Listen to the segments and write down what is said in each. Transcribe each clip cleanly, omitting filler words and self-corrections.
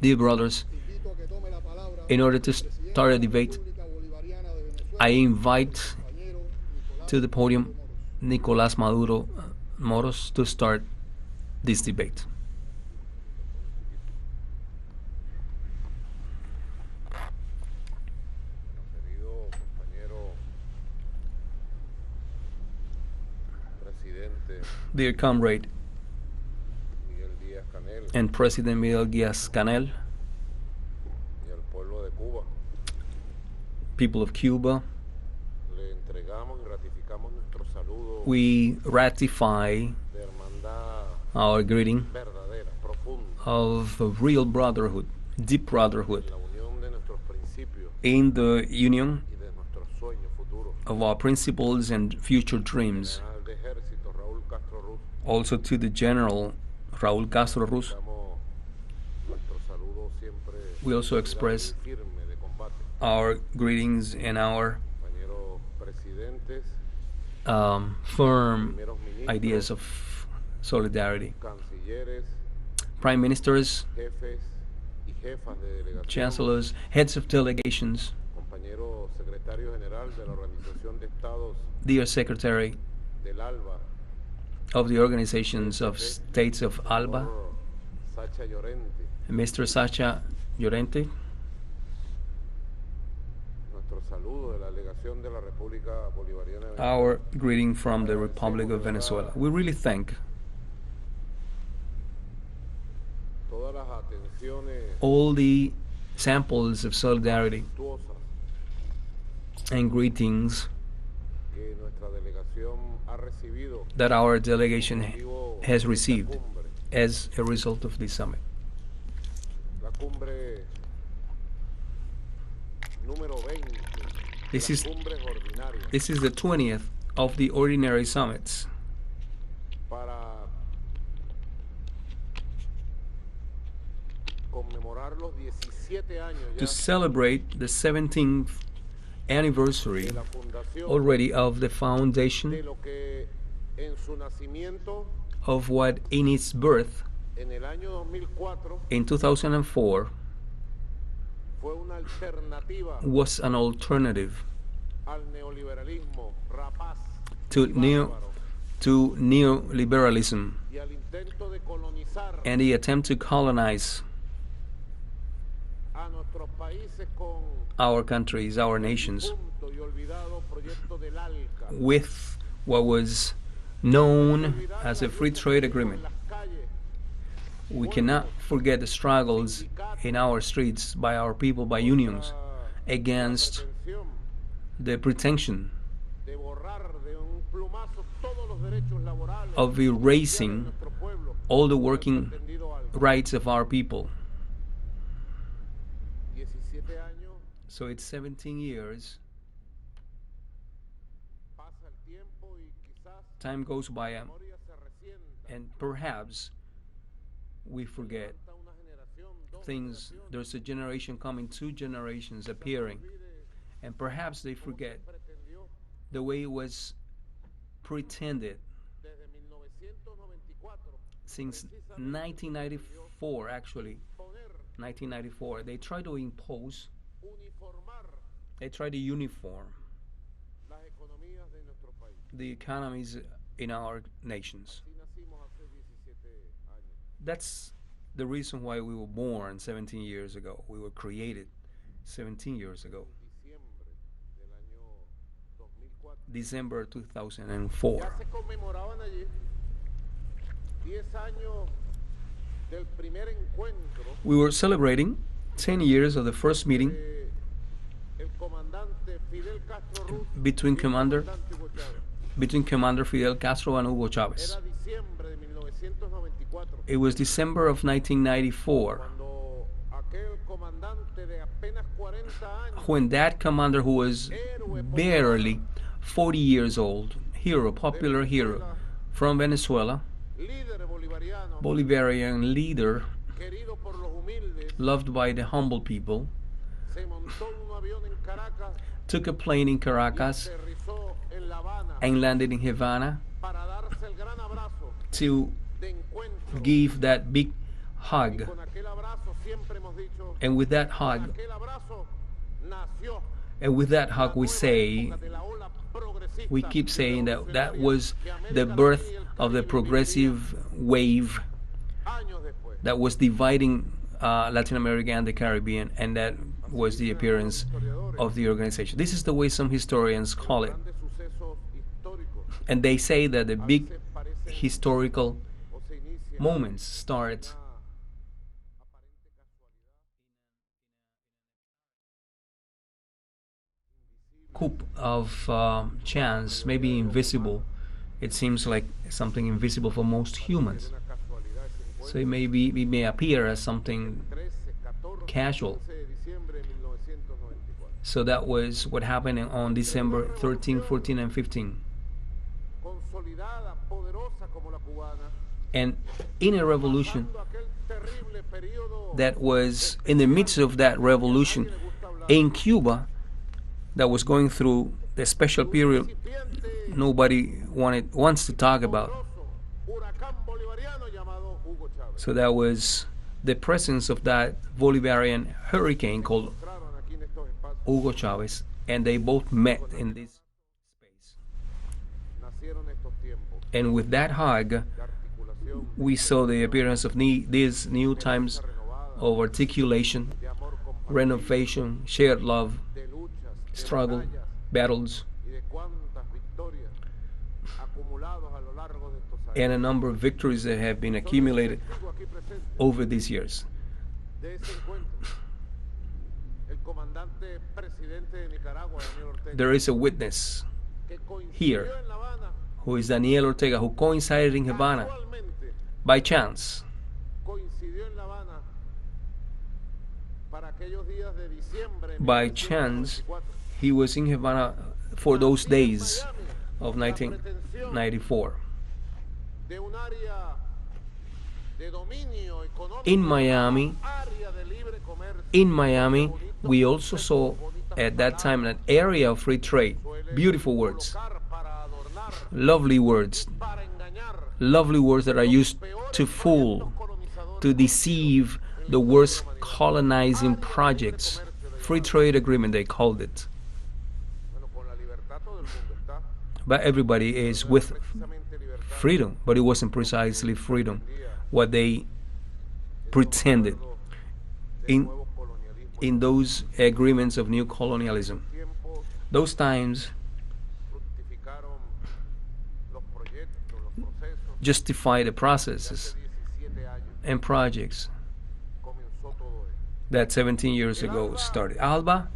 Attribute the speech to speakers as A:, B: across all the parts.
A: Dear brothers, in order to start a debate, I invite to the podium Nicolas Maduro Moros to start this debate. Dear comrade and President Miguel Díaz-Canel, people of Cuba, we ratify our greeting of real brotherhood, deep brotherhood, in the union of our principles and future dreams. Also to the General Raúl Castro Ruz, we also express our greetings and our firm ideas of solidarity. Prime ministers, chancellors, heads of delegations, dear Secretary of the Organizations of States of ALBA, Mr. Sacha Llorente, our greeting from the Republic of Venezuela. We really thank all the samples of solidarity and greetings that our delegation has received as a result of this summit. This is the 20th of the ordinary summits. To celebrate the 17th anniversary already of the foundation of what in its birth in 2004 was an alternative to neoliberalism and the attempt to colonize our countries, our nations, with what was known as a free trade agreement. We cannot forget the struggles in our streets by our people, by unions, against the pretension of erasing all the working rights of our people. So it's 17 years. Time goes by, and perhaps we forget things. There's a generation coming, 2 generations appearing, and perhaps they forget the way it was pretended since 1994. Actually, 1994, they tried to impose, they tried to uniform the economies in our nations. That's the reason why we were born 17 years ago. We were created 17 years ago. December 2004. We were celebrating 10 years of the first meeting between Commander Fidel Castro and Hugo Chavez. It was December of 1994 when that commander, who was barely 40 years old, popular hero from Venezuela, Bolivarian leader, loved by the humble people, took a plane in Caracas and landed in Havana to give that big hug, and with that hug, we say, we keep saying that that was the birth of the progressive wave that was dividing Latin America and the Caribbean, and that was the appearance of the organization. This is the way some historians call it. And they say that the big historical moments start coup of chance, maybe invisible. It seems like something invisible for most humans. So it may appear as something casual. So that was what happened on December 13, 14, and 15. And in a revolution that was in the midst of that revolution in Cuba, that was going through the special period nobody wants to talk about. So that was the presence of that Bolivarian hurricane called Hugo Chavez, and they both met in this space. And with that hug, we saw the appearance of these new times of articulation, renovation, shared love, struggle, battles, and a number of victories that have been accumulated over these years. There is a witness here who is Daniel Ortega, who coincided in Havana by chance. By chance, he was in Havana for those days of 1994. In Miami, we also saw at that time an area of free trade. Beautiful words, lovely words that are used to fool, to deceive the worst colonizing projects. Free trade agreement, they called it. But everybody is with freedom, but it wasn't precisely freedom what they pretended in those agreements of new colonialism. Those times justify the processes and projects that 17 years ago started. ALBA,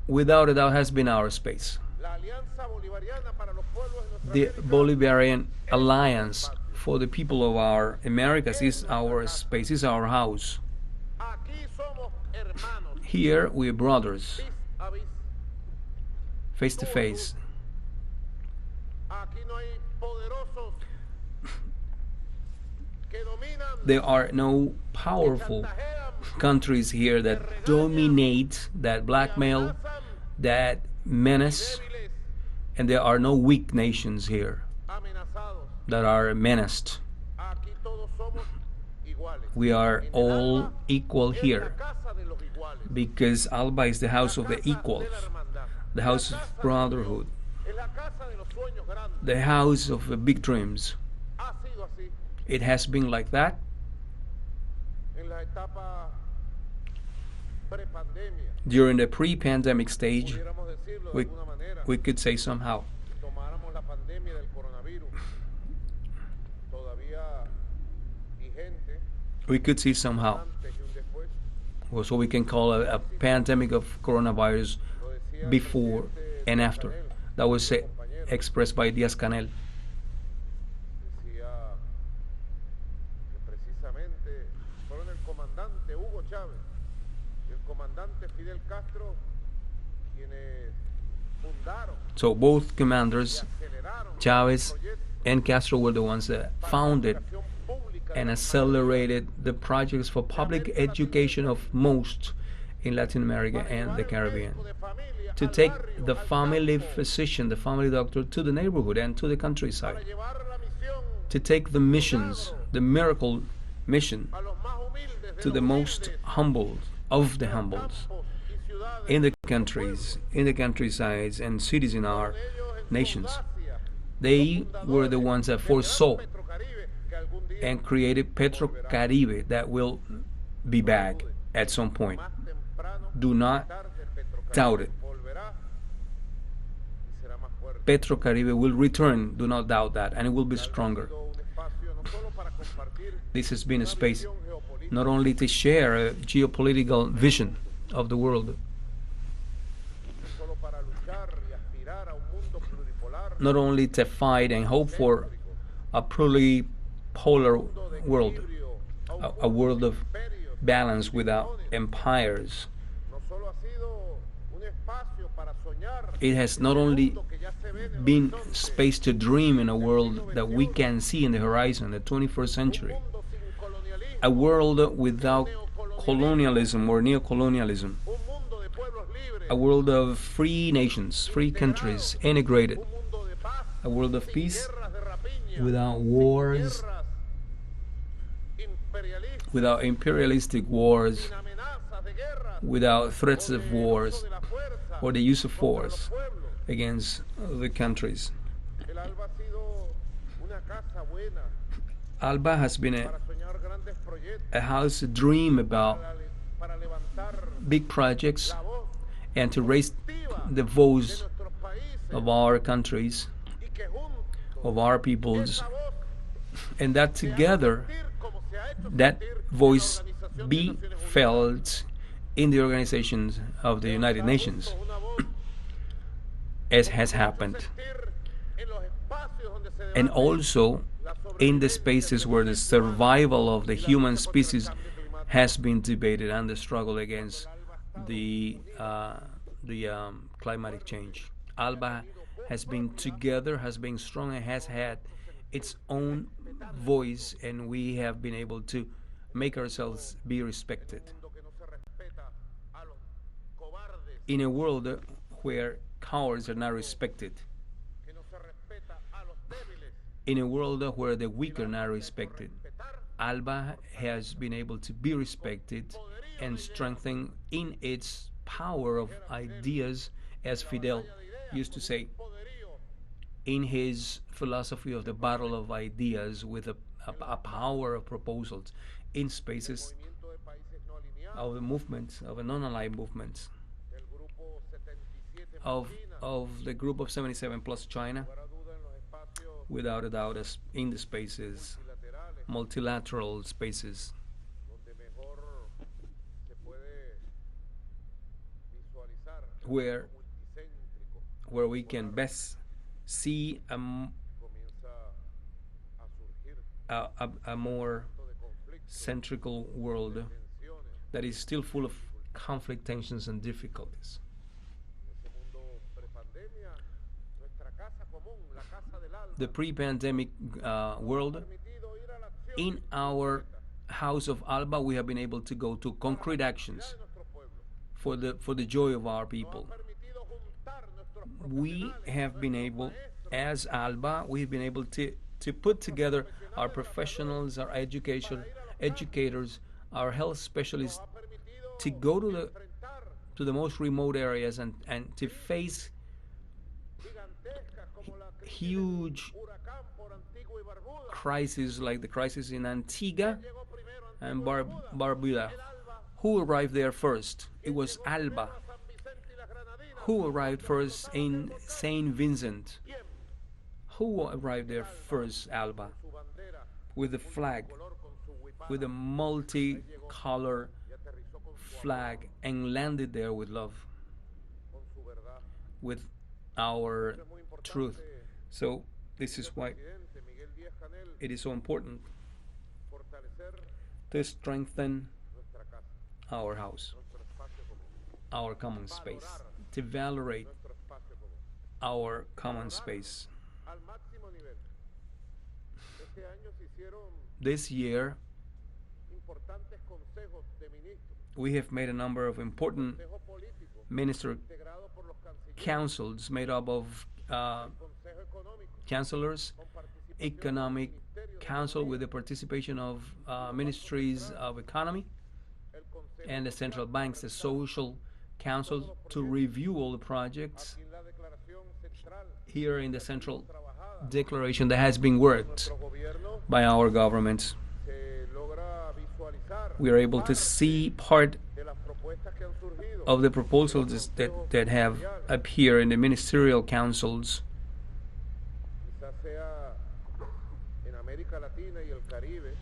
A: without a doubt, has been our space. The Bolivarian Alliance for the people of our Americas is our space, is our house. Here we are brothers, face to face. There are no powerful countries here that dominate, that blackmail, that menace, and there are no weak nations here that are menaced. We are all equal here because ALBA is the house of the equals, the house of brotherhood, the house of big dreams. It has been like that during the pre-pandemic stage. We could say somehow. We could see somehow. Or so we can call a pandemic of coronavirus before and after. That was expressed by Díaz-Canel. So both commanders, Chavez and Castro, were the ones that founded and accelerated the projects for public education of most in Latin America and the Caribbean. To take the family physician, the family doctor, to the neighborhood and to the countryside. To take the missions, the miracle mission to the most humble of the humbles in the countries, in the countrysides and cities in our nations. They were the ones that foresaw and created Petrocaribe that will be back at some point. Do not doubt it. Petrocaribe will return, do not doubt that, and it will be stronger. This has been a space not only to share a geopolitical vision of the world, not only to fight and hope for a pluripolar world, a world of balance without empires. It has not only been space to dream in a world that we can see in the horizon, the 21st century, a world without colonialism or neocolonialism, a world of free nations, free countries, integrated, a world of peace without wars, without imperialistic wars, without threats of wars or the use of force against the countries. Alba has been a house to dream about big projects and to raise the voice of our countries, of our peoples, and that together that voice be felt in the organizations of the United Nations, as has happened, and also in the spaces where the survival of the human species has been debated and the struggle against the climatic change. ALBA has been together, has been strong, and has had its own voice, and we have been able to make ourselves be respected. In a world where cowards are not respected, in a world where the weak are not respected, ALBA has been able to be respected and strengthened in its power of ideas, as Fidel used to say in his philosophy of the battle of ideas, with a power of proposals in spaces of the movements, of a non-aligned movements, of the group of 77 plus China, without a doubt, as in the spaces, multilateral spaces, where we can best see a more centrical world that is still full of conflict, tensions, and difficulties. The pre-pandemic world, in our house of ALBA, we have been able to go to concrete actions for the joy of our people. We have been able, as ALBA, we've been able to put together our professionals, our educators, our health specialists, to go to the most remote areas and to face huge crises like the crisis in Antigua and Barbuda. Who arrived there first? It was ALBA. Who arrived first in Saint Vincent? Who arrived there first? ALBA. With the flag, with a multicolor flag, and landed there with love, with our truth. So this is why it is so important to strengthen our house, our common space, to valorate our common space. This year, we have made a number of important minister councils made up of chancellors economic council with the participation of ministries of economy and the central banks, the social council, to review all the projects. Here in the central declaration that has been worked by our governments, we are able to see part of the proposals that have appeared in the ministerial councils.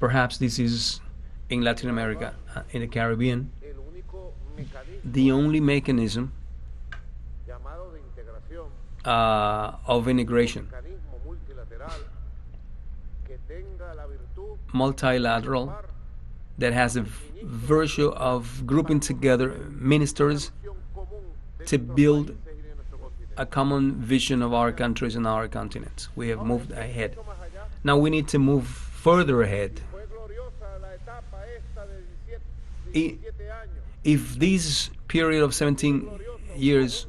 A: Perhaps this is in Latin America, in the Caribbean, the only mechanism of integration, multilateral, that has a virtue of grouping together ministers to build a common vision of our countries and our continent. We have moved ahead. Now we need to move further ahead. If this period of 17 years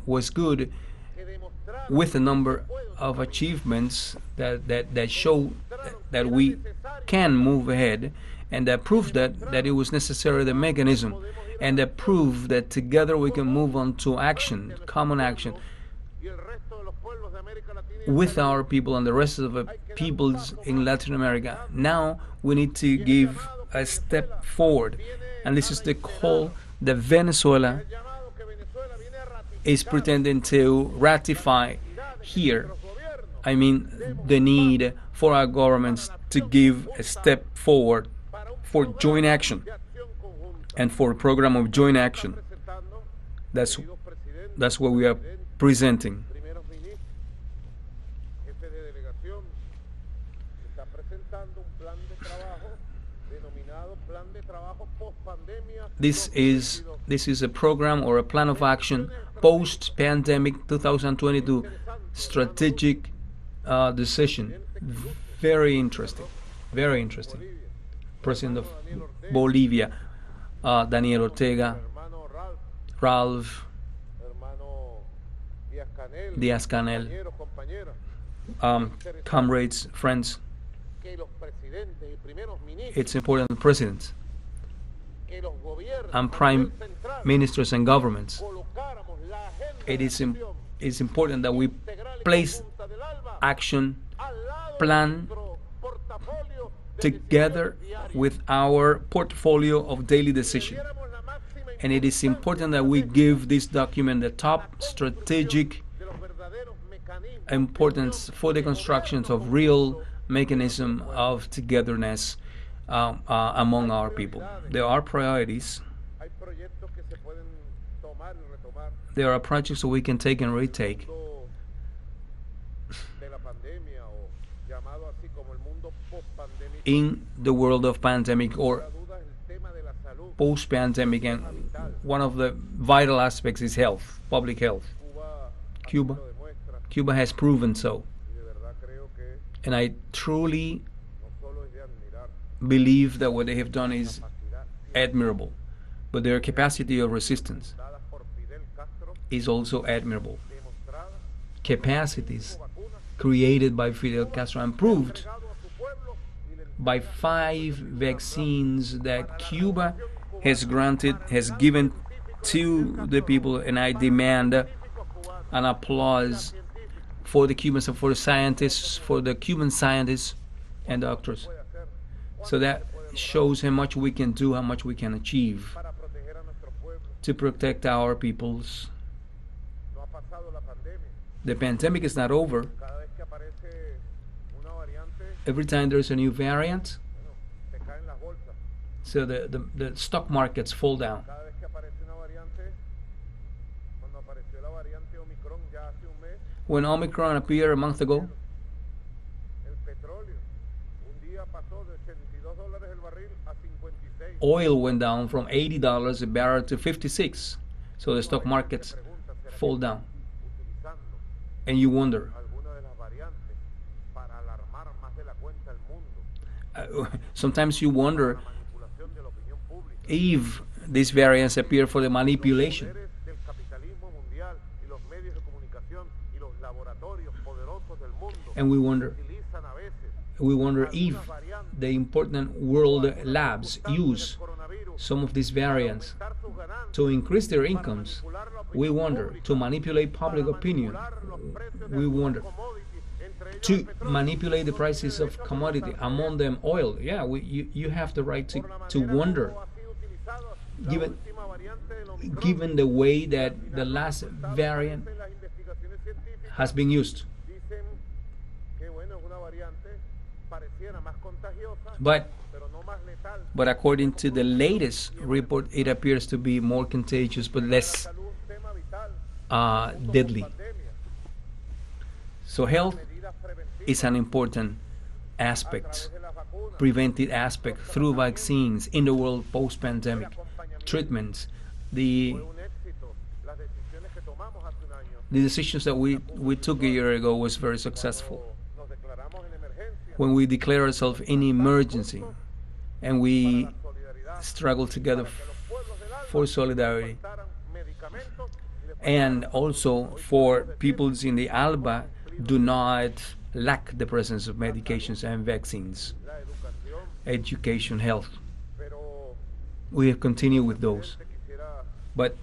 A: was good, with a number of achievements that show that we can move ahead, and that prove that it was necessary, the mechanism, and that prove that together we can move on to action, common action, with our people and the rest of the peoples in Latin America. Now we need to give a step forward, and this is the call that Venezuela is pretending to ratify here. I mean, the need for our governments to give a step forward for joint action and for a program of joint action. That's what we are presenting. This is a program or a plan of action post-pandemic 2022 strategic decision. Very interesting. Very interesting. President of Bolivia, Daniel Ortega, Ralph Diaz-Canel, comrades, friends. It's important that presidents and prime ministers and governments, it is important that we place action plan together with our portfolio of daily decision. And it is important that we give this document the top strategic importance for the construction of real mechanism of togetherness among our people. There are priorities. There are projects that we can take and retake. In the world of pandemic or post-pandemic, and one of the vital aspects is health, public health. Cuba has proven so. And I truly believe that what they have done is admirable. But their capacity of resistance is also admirable. Capacities created by Fidel Castro and proved by 5 vaccines that Cuba has given to the people, and I demand an applause for the Cubans and for the scientists, for the Cuban scientists and doctors. So that shows how much we can do, how much we can achieve to protect our peoples. The pandemic is not over. Every time there's a new variant, so the stock markets fall down. When Omicron appeared a month ago, oil went down from $80 a barrel to $56. So the stock markets fall down. And you wonder, sometimes you wonder if these variants appear for the manipulation. And we wonder We wonder if the important world labs use some of these variants to increase their incomes. We wonder to manipulate public opinion. We wonder to manipulate the prices of commodity, among them oil. Yeah, you have the right to wonder, given the way that the last variant has been used. But according to the latest report, it appears to be more contagious but less deadly. So health is an important aspect, preventive aspect through vaccines in the world post-pandemic, treatments, the decisions that we took a year ago was very successful. When we declare ourselves in emergency and we struggle together for solidarity, and also for peoples in the ALBA do not lack the presence of medications and vaccines, education, health. We have continued with those. But,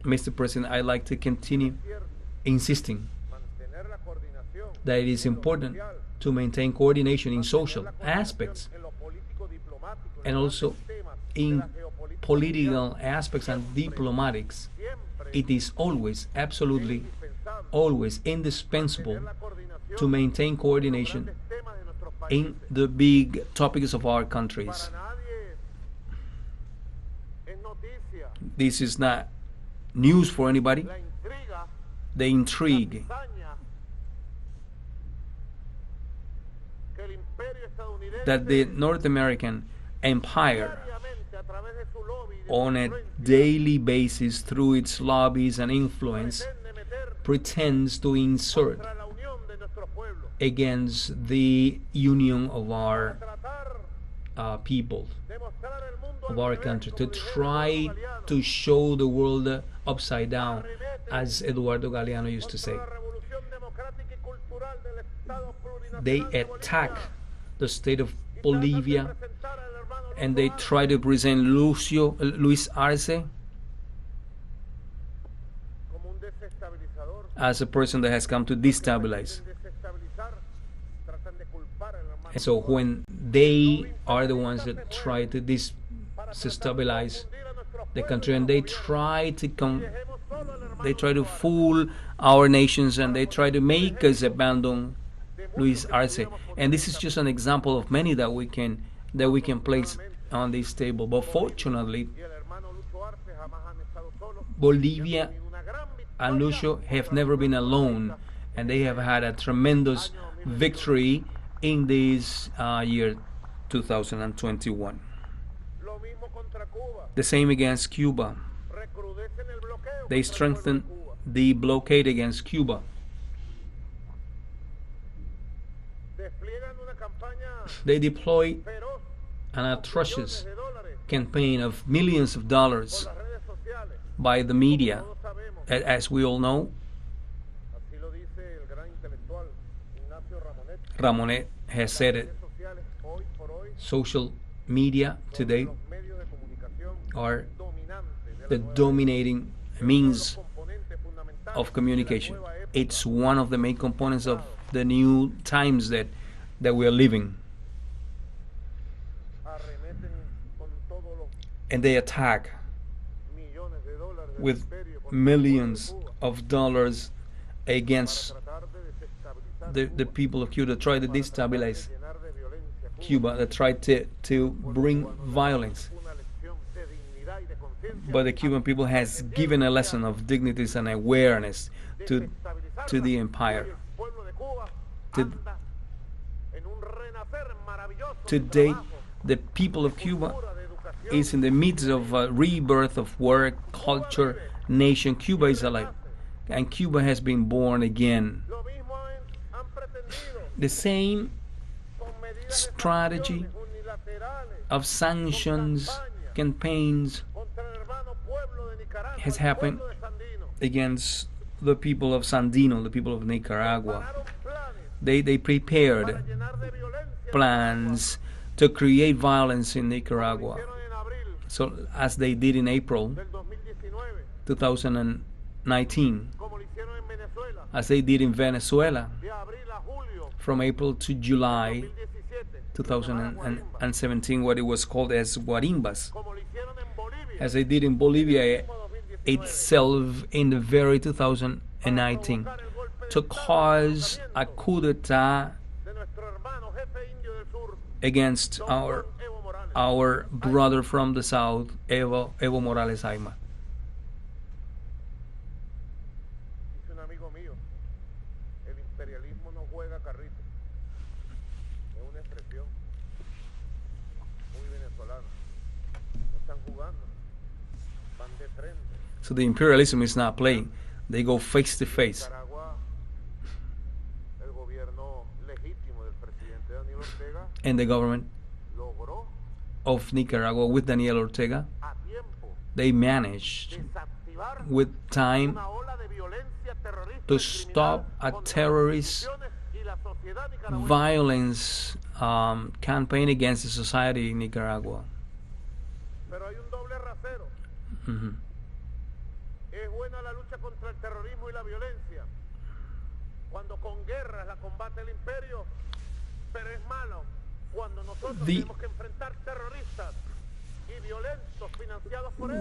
A: Mr. President, I'd like to continue insisting that it is important to maintain coordination in social aspects and also in political aspects and diplomatics. It is always, absolutely, always indispensable to maintain coordination in the big topics of our countries. This is not news for anybody. The intrigue that the North American empire, on a daily basis through its lobbies and influence, pretends to insert against the union of our people, of our country, to try to show the world upside down, as Eduardo Galeano used to say. They attack the state of Bolivia and they try to present Luis Arce as a person that has come to destabilize. And so when they are the ones that try to destabilize the country, and they try to fool our nations, and they try to make us abandon Luis Arce. And this is just an example of many that we can place on this table. But fortunately, Bolivia and Lucio have never been alone, and they have had a tremendous victory in this year 2021. The same against Cuba. They strengthened the blockade against Cuba. They deploy an atrocious campaign of millions of dollars by the media, as we all know. Ramonet has said it. Social media today are the dominating means of communication. It's one of the main components of the new times that we are living. And they attack with millions of dollars against the people of Cuba, try to destabilize Cuba, that try to bring violence. But the Cuban people has given a lesson of dignity and awareness to the empire. Today, the people of Cuba is in the midst of a rebirth of work, culture, nation. Cuba is alive, and Cuba has been born again. The same strategy of sanctions, campaigns has happened against the people of Sandino, the people of Nicaragua. They prepared plans to create violence in Nicaragua. So as they did in April 2019, as they did in Venezuela from April to July 2017, what it was called as guarimbas, as they did in Bolivia itself in the very 2019, to cause a coup d'etat against our brother from the south, Evo Morales Aima. So the imperialism is not playing. They go face to face. And the government of Nicaragua with Daniel Ortega, they managed with time to stop a terrorist violence campaign against the society in Nicaragua. Mm-hmm.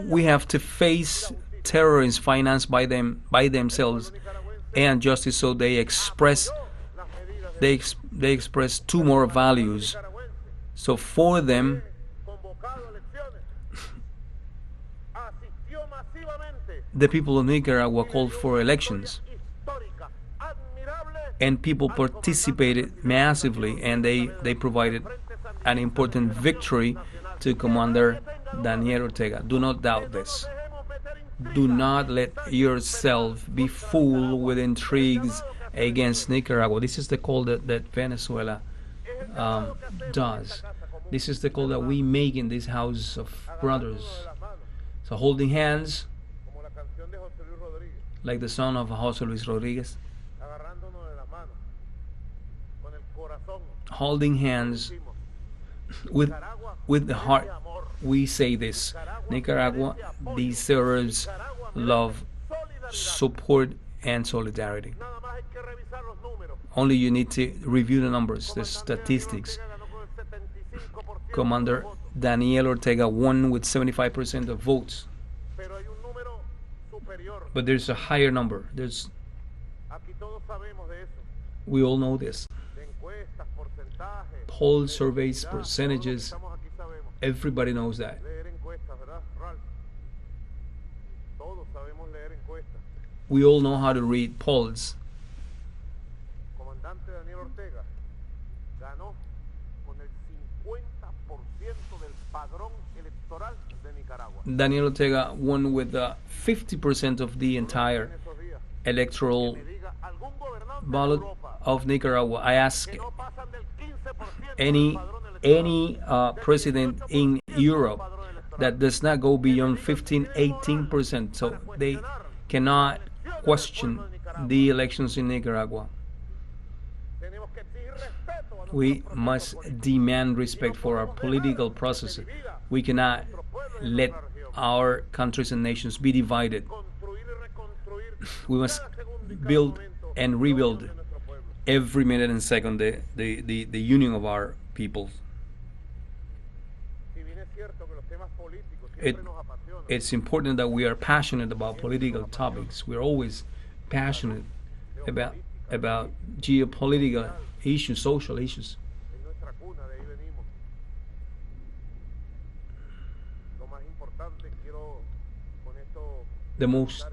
A: We have to face terrorists financed by themselves and justice, so they express two more values. So for them, the people of Nicaragua called for elections, and people participated massively, and they provided an important victory to Commander Daniel Ortega. Do not doubt this. Do not let yourself be fooled with intrigues against Nicaragua. This is the call that Venezuela does. This is the call that we make in this house of brothers. So holding hands, like the song of José Luis Rodriguez, holding hands with the heart, we say this: Nicaragua deserves love, support, and solidarity. Only you need to review the numbers, the statistics. Commander Daniel Ortega won with 75% of votes. But there's a higher number. We all know this. Poll surveys, percentages, everybody knows that. We all know how to read polls. Daniel Ortega won with 50% of the entire electoral ballot of Nicaragua. I ask any president in Europe that does not go beyond 15-18%, so they cannot question the elections in Nicaragua. We must demand respect for our political processes. We cannot let our countries and nations be divided. We must build and rebuild every minute and second the union of our peoples. It's important that we are passionate about political topics. We're always passionate about geopolitical issues, social issues. The most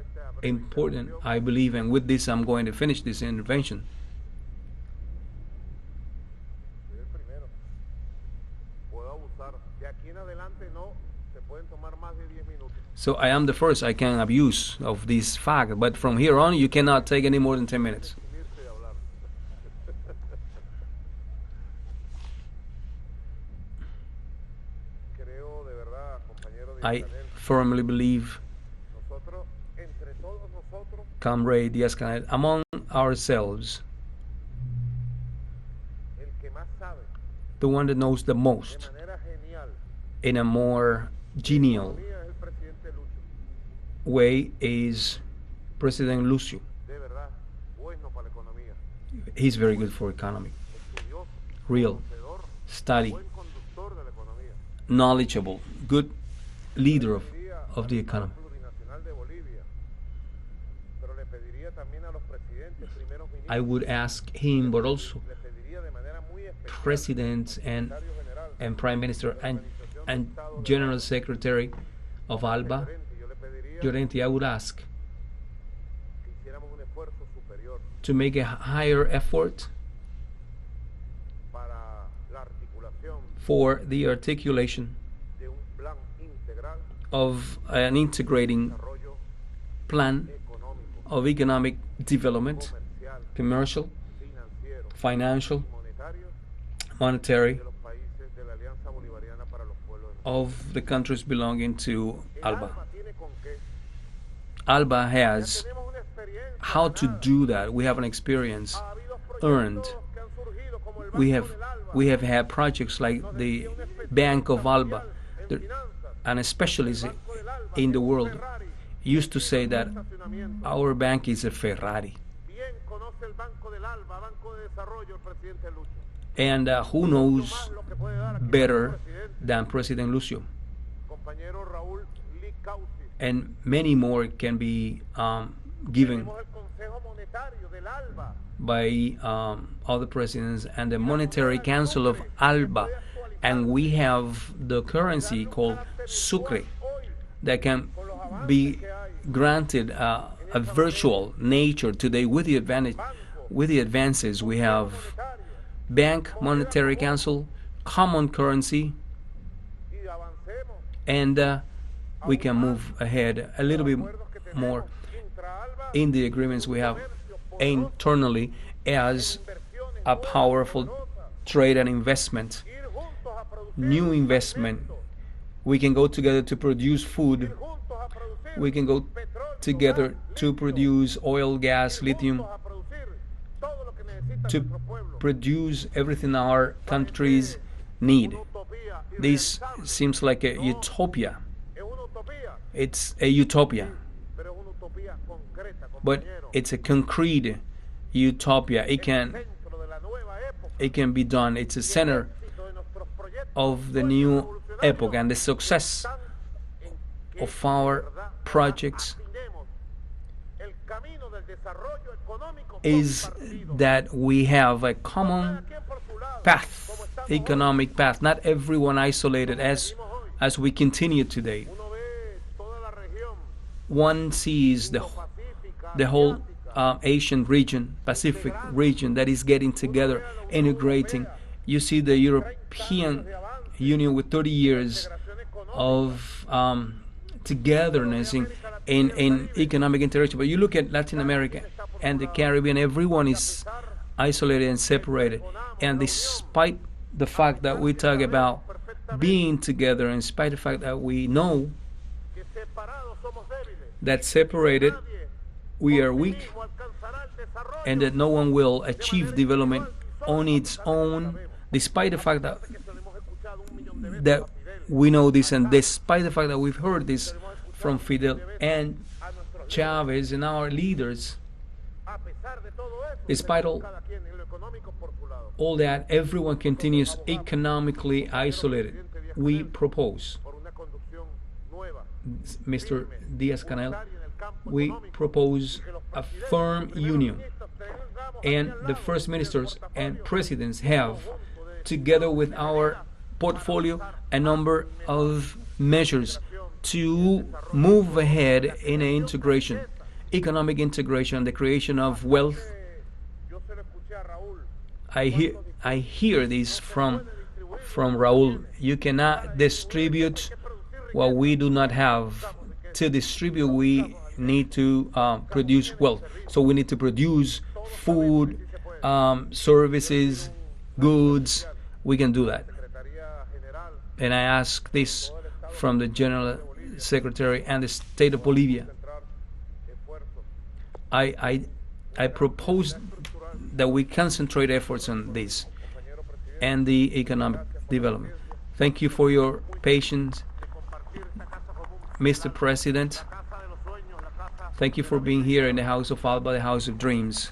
A: important, I believe, and with this I'm going to finish this intervention. So I am the first, I can abuse of this fact, but from here on you cannot take any more than 10 minutes. I firmly believe, Comrade Diaz-Canel, among ourselves, The one that knows the most in a more genial way is President Lucio. He's very good for economy. Real, study, knowledgeable, good leader of the economy. I would ask him, but also presidents and prime minister and general secretary of ALBA, Llorente, I would ask to make a higher effort for the articulation of an integrating plan of economic development, commercial, financial, monetary, of the countries belonging to ALBA. ALBA has how to do that. We have an experience earned. We have had projects like the Bank of ALBA, and especially in the world used to say that our bank is a Ferrari. And who knows better than President Lucio? And many more can be given by other presidents and the Monetary Council of ALBA. And we have the currency called Sucre that can be granted a virtual nature today with the advances. We have Bank, Monetary Council, common currency, and we can move ahead a little bit more in the agreements we have internally as a powerful trade and investment, new investment. We can go together to produce food. We can go together to produce oil, gas, lithium, to produce everything our countries need. This seems like a utopia. It's a utopia, but it's a concrete utopia. It can be done. It's a center of the new epoch, and the success of our projects is that we have a common path, economic path, not everyone isolated as we continue today. One sees the whole Asian region, Pacific region that is getting together, integrating. You see the European Union with 30 years of togetherness in economic interaction. But you look at Latin America and the Caribbean, everyone is isolated and separated. And despite the fact that we talk about being together, in spite of the fact that we know that separated we are weak and that no one will achieve development on its own, despite the fact that we know this, and despite the fact that we've heard this from Fidel and Chavez and our leaders, despite all that, everyone continues economically isolated. We propose, Mr. Diaz-Canel, we propose a firm union, and the first ministers and presidents have, together with our portfolio, a number of measures to move ahead in an integration, economic integration, the creation of wealth. I hear this from Raul. You cannot distribute what we do not have. To distribute, we need to produce wealth. So we need to produce food, services, goods. We can do that. And I ask this from the General Secretary and the State of Bolivia. I propose that we concentrate efforts on this. and the economic development. Thank you for your patience, Mr. President. Thank you for being here in the House of Alba, the House of Dreams.